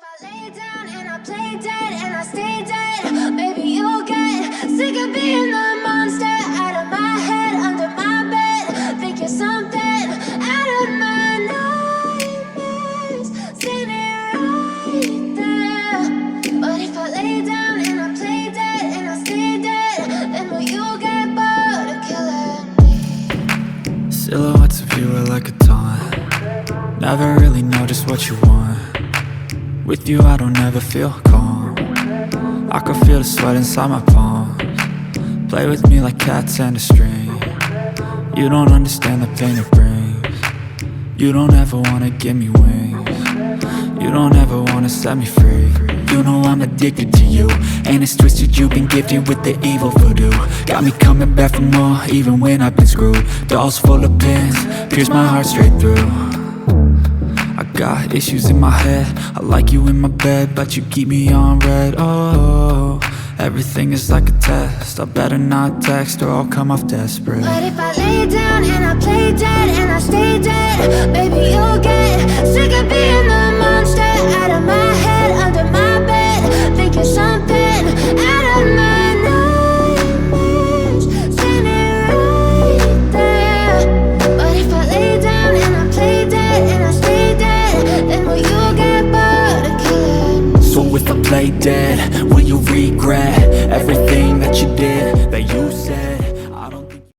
I lay down and I play dead and I stay dead, maybe you'll get sick of being the monster out of my head, under my bed. Think you're something out of my nightmares, standing right there. But if I lay down and I play dead and I stay dead, then will you get bored of killing me? Silhouettes of you are like a taunt. Never really know just what you want. With you I don't ever feel calm. I can feel the sweat inside my palms. Play with me like cats and a string. You don't understand the pain it brings. You don't ever wanna give me wings. You don't ever wanna set me free. You know I'm addicted to you, and it's twisted, you've been gifted with the evil voodoo. Got me coming back for more, even when I've been screwed. Dolls full of pins, pierce my heart straight through. I got issues in my head, I like you in my bed, but you keep me on red. Oh, everything is like a test, I better not text or I'll come off desperate. But if I lay down and I play dead and I stay dead, maybe you'll get sick of being the monster out of my head, under my bed. Think you're something out of my nightmares, standing right there. But if I lay down and I play dead and I stay dead, then will you get bored of killing me? So if I play dead, will